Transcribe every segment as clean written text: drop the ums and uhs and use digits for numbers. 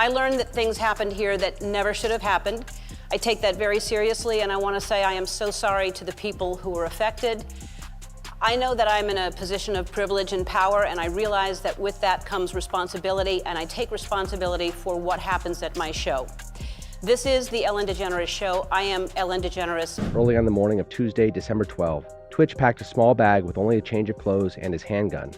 I learned that things happened here that never should have happened. I take that very seriously, and I want to say I am so sorry to the people who were affected. I know that I'm in a position of privilege and power, and I realize that with that comes responsibility, and I take responsibility for what happens at my show. This is the Ellen DeGeneres Show. I am Ellen DeGeneres. Early on the morning of Tuesday, December 12, Twitch packed a small bag with only a change of clothes and his handgun,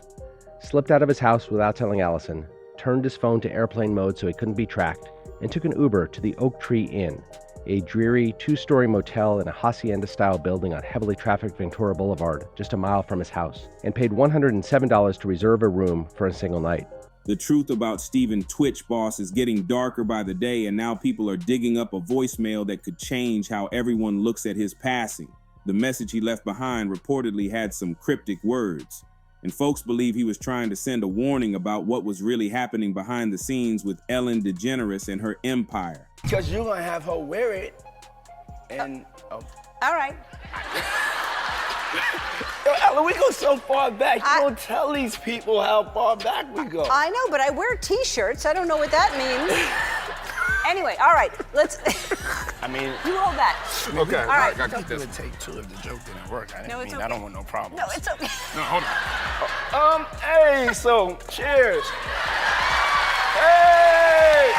slipped out of his house without telling Allison, turned his phone to airplane mode so he couldn't be tracked, and took an Uber to the Oak Tree Inn, a dreary two-story motel in a hacienda-style building on heavily trafficked Ventura Boulevard, just a mile from his house, and paid $107 to reserve a room for a single night. The truth about Stephen Twitch Boss is getting darker by the day, and now people are digging up a voicemail that could change how everyone looks at his passing. The message he left behind reportedly had some cryptic words, and folks believe he was trying to send a warning about what was really happening behind the scenes with Ellen DeGeneres and her empire. Because you're gonna have her wear it, and All right. Yo, Ellen, we go so far back. You don't tell these people how far back we go. I know, but I wear t-shirts. I don't know what that means. Anyway, all right, let's. I mean, you hold that. Okay, all right. I got It this. would take two if the joke didn't work. No, it's okay. I don't want no problems. No, it's okay. No, hold on. Hey, so cheers. Hey.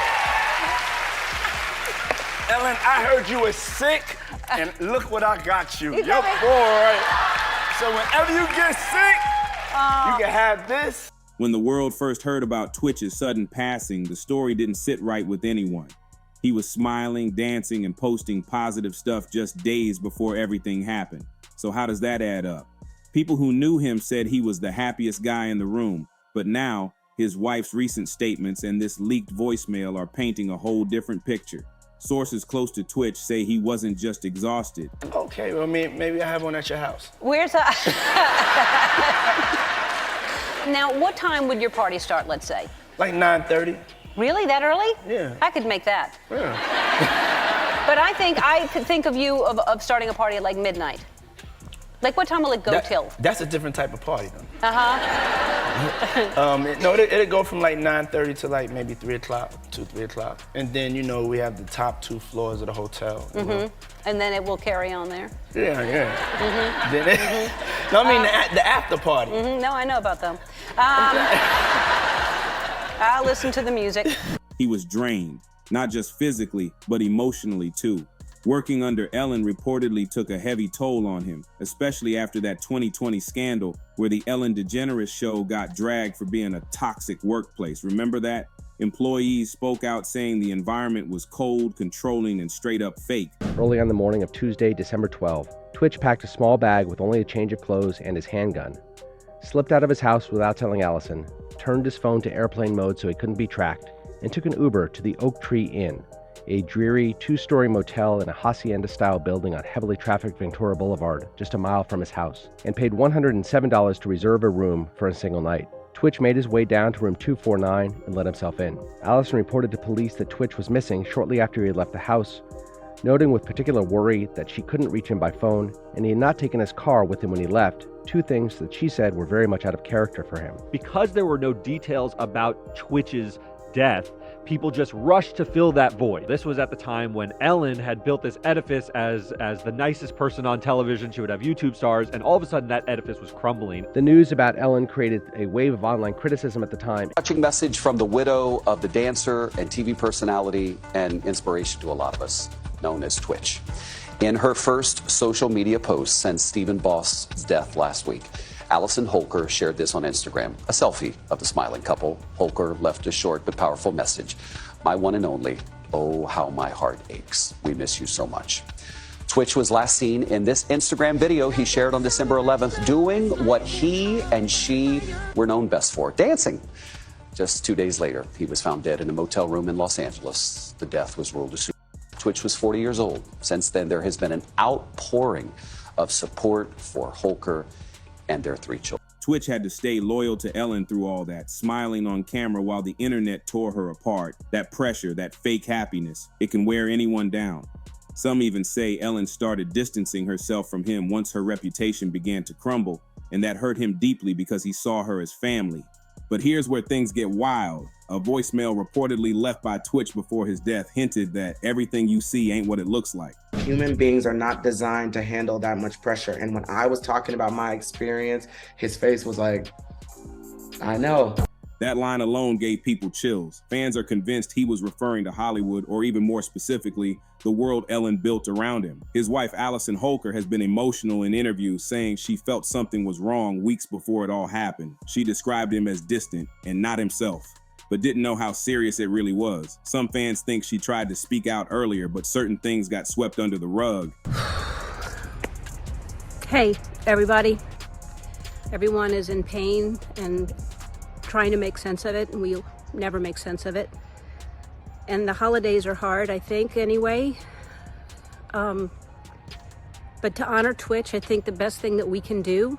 Ellen, I heard you were sick, and look what I got you. You Your got me. boy. So whenever you get sick, you can have this. When the world first heard about Twitch's sudden passing, the story didn't sit right with anyone. He was smiling, dancing, and posting positive stuff just days before everything happened. So how does that add up? People who knew him said he was the happiest guy in the room, but now his wife's recent statements and this leaked voicemail are painting a whole different picture. Sources close to Twitch say he wasn't just exhausted. Okay, well, maybe I have one at your house. Where's that? Now, what time would your party start, let's say? Like 9:30. Really, that early? Yeah. I could make that. Yeah. But I could think of you of starting a party at like midnight. Like, what time will it go till? That's a different type of party, though. Uh-huh. It'll go from like 9:30 to like maybe 3 o'clock, 3 o'clock. And then, we have the top 2 floors of the hotel. You know? And then it will carry on there? Yeah. Then No, I mean the after party. No, I know about them. I'll listen to the music. He was drained, not just physically, but emotionally too. Working under Ellen reportedly took a heavy toll on him, especially after that 2020 scandal where the Ellen DeGeneres Show got dragged for being a toxic workplace. Remember that? Employees spoke out saying the environment was cold, controlling, and straight up fake. Early on the morning of Tuesday, December 12, Twitch packed a small bag with only a change of clothes and his handgun, slipped out of his house without telling Allison, turned his phone to airplane mode so he couldn't be tracked, and took an Uber to the Oak Tree Inn, a dreary two-story motel in a hacienda-style building on heavily trafficked Ventura Boulevard, just a mile from his house, and paid $107 to reserve a room for a single night. Twitch made his way down to room 249 and let himself in. Allison reported to police that Twitch was missing shortly after he had left the house, noting with particular worry that she couldn't reach him by phone and he had not taken his car with him when he left, 2 things that she said were very much out of character for him. Because there were no details about Twitch's death, people just rushed to fill that void. This was at the time when Ellen had built this edifice as the nicest person on television. She would have YouTube stars, and all of a sudden that edifice was crumbling. The news about Ellen created a wave of online criticism at the time. Touching message from the widow of the dancer and TV personality and inspiration to a lot of us, known as Twitch. In her first social media post since Stephen Boss's death last week, Allison Holker shared this on Instagram, a selfie of the smiling couple. Holker left a short but powerful message. My one and only, oh, how my heart aches. We miss you so much. Twitch was last seen in this Instagram video he shared on December 11th, doing what he and she were known best for, dancing. Just 2 days later, he was found dead in a motel room in Los Angeles. The death was ruled a suicide. Twitch was 40 years old. Since then, there has been an outpouring of support for Holker and their 3 children. Twitch had to stay loyal to Ellen through all that, smiling on camera while the internet tore her apart. That pressure, that fake happiness, it can wear anyone down. Some even say Ellen started distancing herself from him once her reputation began to crumble, and that hurt him deeply because he saw her as family. But here's where things get wild. A voicemail reportedly left by Twitch before his death hinted that everything you see ain't what it looks like. Human beings are not designed to handle that much pressure. And when I was talking about my experience, his face was like, I know. That line alone gave people chills. Fans are convinced he was referring to Hollywood, or even more specifically, the world Ellen built around him. His wife, Allison Holker, has been emotional in interviews, saying she felt something was wrong weeks before it all happened. She described him as distant and not himself, but didn't know how serious it really was. Some fans think she tried to speak out earlier, but certain things got swept under the rug. Hey, everybody. Everyone is in pain and trying to make sense of it, and we'll never make sense of it. And the holidays are hard, I think, anyway. But to honor Twitch, I think the best thing that we can do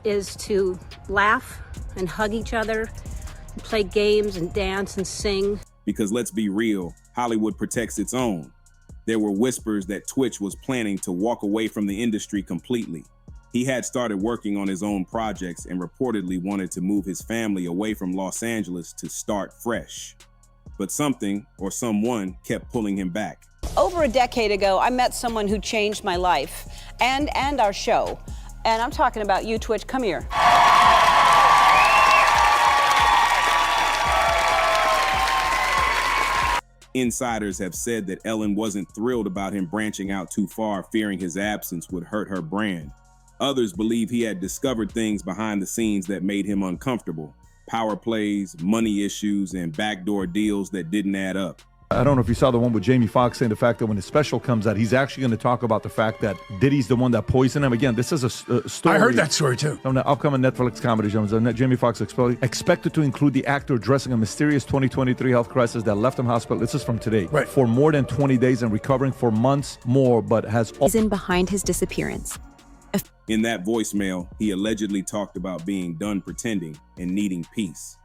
is to laugh and hug each other, and play games and dance and sing. Because let's be real, Hollywood protects its own. There were whispers that Twitch was planning to walk away from the industry completely. He had started working on his own projects and reportedly wanted to move his family away from Los Angeles to start fresh. But something or someone kept pulling him back. Over a decade ago, I met someone who changed my life and our show. And I'm talking about you, Twitch. Come here. Insiders have said that Ellen wasn't thrilled about him branching out too far, fearing his absence would hurt her brand. Others believe he had discovered things behind the scenes that made him uncomfortable. Power plays, money issues, and backdoor deals that didn't add up. I don't know if you saw the one with Jamie Foxx saying the fact that when his special comes out, he's actually going to talk about the fact that Diddy's the one that poisoned him. Again, this is a story. I heard that story too. From the upcoming Netflix comedy show, Jamie Foxx expected to include the actor addressing a mysterious 2023 health crisis that left him hospital. This is from today. Right. For more than 20 days and recovering for months more, but has reason behind his disappearance. In that voicemail, he allegedly talked about being done pretending and needing peace.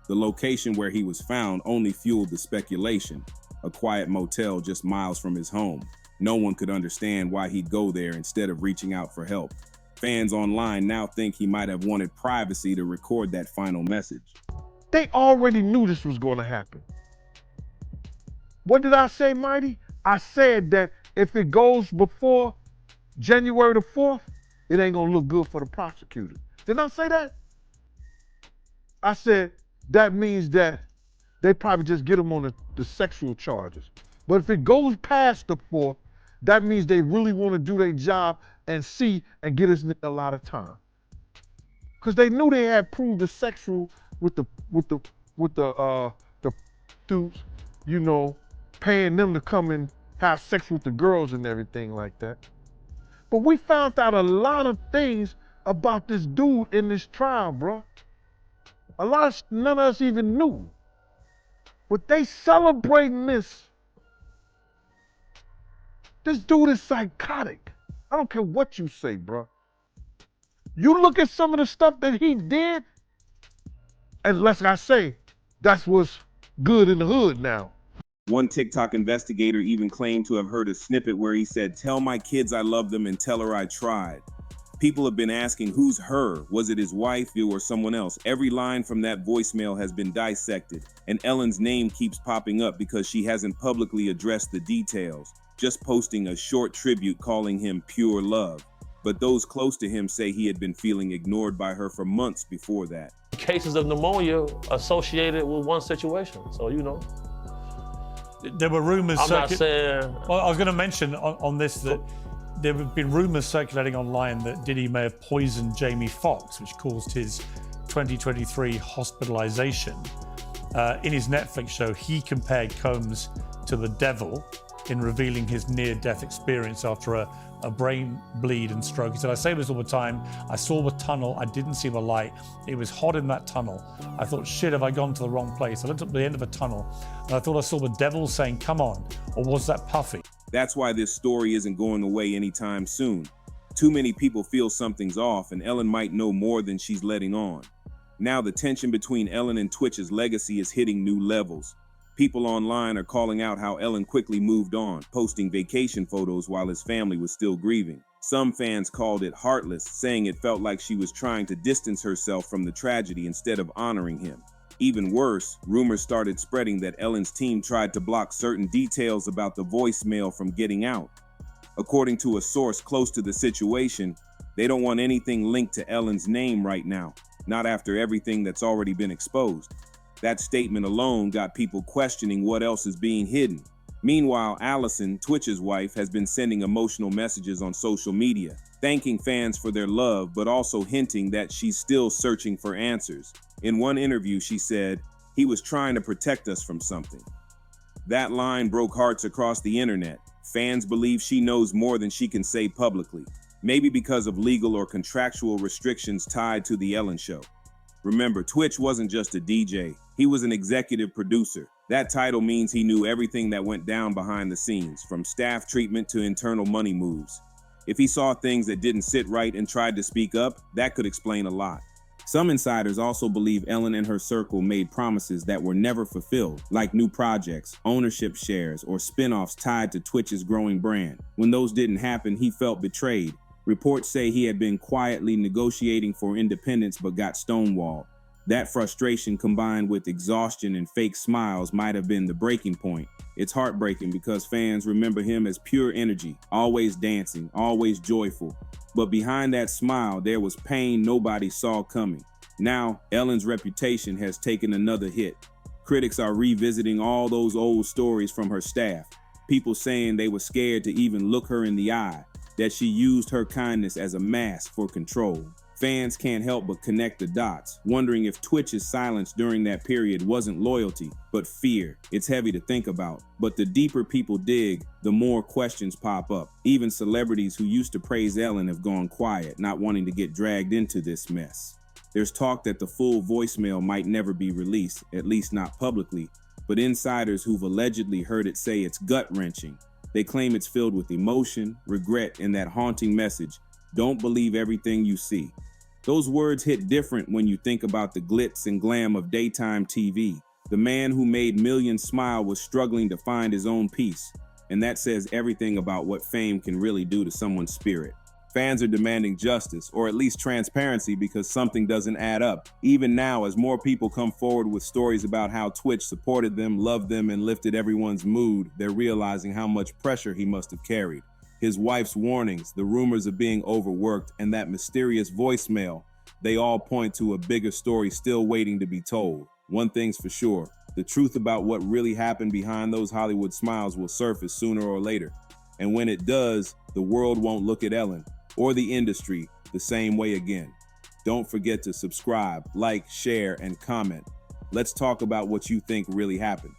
The location where he was found only fueled the speculation, a quiet motel just miles from his home. No one could understand why he'd go there instead of reaching out for help. Fans online now think he might have wanted privacy to record that final message. They already knew this was going to happen. What did I say, Mighty? I said that if it goes before January the 4th, it ain't gonna look good for the prosecutor. Didn't I say that? I said that means that they probably just get him on the sexual charges. But if it goes past the 4th, that means they really want to do their job and see and get us a lot of time. Because they knew they had proved the sexual with the dudes, you know, paying them to come and have sex with the girls and everything like that. But we found out a lot of things about this dude in this trial, bro. A lot none of us even knew. But they celebrating this. This dude is psychotic. I don't care what you say, bro. You look at some of the stuff that he did, and like I say, that's what's good in the hood now. One TikTok investigator even claimed to have heard a snippet where he said, "Tell my kids I love them and tell her I tried." People have been asking, who's her? Was it his wife or someone else? Every line from that voicemail has been dissected, and Ellen's name keeps popping up because she hasn't publicly addressed the details, just posting a short tribute calling him pure love. But those close to him say he had been feeling ignored by her for months before that. Cases of pneumonia associated with one situation, so you know. There were rumors. I'm not saying. Well, I was going to mention on this that there have been rumors circulating online that Diddy may have poisoned Jamie Foxx, which caused his 2023 hospitalization. In his Netflix show, he compared Combs to the devil in revealing his near-death experience after a brain bleed and stroke. He said, "I say this all the time. I saw the tunnel. I didn't see the light. It was hot in that tunnel. I thought, shit, have I gone to the wrong place? I looked up the end of a tunnel and I thought I saw the devil saying, come on, or was that Puffy?" That's why this story isn't going away anytime soon. Too many people feel something's off, and Ellen might know more than she's letting on. Now the tension between Ellen and Twitch's legacy is hitting new levels. People online are calling out how Ellen quickly moved on, posting vacation photos while his family was still grieving. Some fans called it heartless, saying it felt like she was trying to distance herself from the tragedy instead of honoring him. Even worse, rumors started spreading that Ellen's team tried to block certain details about the voicemail from getting out. According to a source close to the situation, they don't want anything linked to Ellen's name right now, not after everything that's already been exposed. That statement alone got people questioning what else is being hidden. Meanwhile, Allison, tWitch's wife, has been sending emotional messages on social media, thanking fans for their love, but also hinting that she's still searching for answers. In one interview, she said, "He was trying to protect us from something." That line broke hearts across the internet. Fans believe she knows more than she can say publicly, maybe because of legal or contractual restrictions tied to The Ellen Show. Remember, tWitch wasn't just a DJ, he was an executive producer. That title means he knew everything that went down behind the scenes, from staff treatment to internal money moves. If he saw things that didn't sit right and tried to speak up, that could explain a lot. Some insiders also believe Ellen and her circle made promises that were never fulfilled, like new projects, ownership shares, or spin-offs tied to tWitch's growing brand. When those didn't happen, he felt betrayed. Reports say he had been quietly negotiating for independence but got stonewalled. That frustration combined with exhaustion and fake smiles might have been the breaking point. It's heartbreaking because fans remember him as pure energy, always dancing, always joyful. But behind that smile, there was pain nobody saw coming. Now, Ellen's reputation has taken another hit. Critics are revisiting all those old stories from her staff. People saying they were scared to even look her in the eye, that she used her kindness as a mask for control. Fans can't help but connect the dots, wondering if tWitch's silence during that period wasn't loyalty, but fear. It's heavy to think about, but the deeper people dig, the more questions pop up. Even celebrities who used to praise Ellen have gone quiet, not wanting to get dragged into this mess. There's talk that the full voicemail might never be released, at least not publicly, but insiders who've allegedly heard it say it's gut-wrenching. They claim it's filled with emotion, regret, and that haunting message, "Don't believe everything you see." Those words hit different when you think about the glitz and glam of daytime TV. The man who made millions smile was struggling to find his own peace, and that says everything about what fame can really do to someone's spirit. Fans are demanding justice, or at least transparency, because something doesn't add up. Even now, as more people come forward with stories about how tWitch supported them, loved them, and lifted everyone's mood, they're realizing how much pressure he must have carried. His wife's warnings, the rumors of being overworked, and that mysterious voicemail, they all point to a bigger story still waiting to be told. One thing's for sure, the truth about what really happened behind those Hollywood smiles will surface sooner or later. And when it does, the world won't look at Ellen or the industry the same way again. Don't forget to subscribe, like, share, and comment. Let's talk about what you think really happened.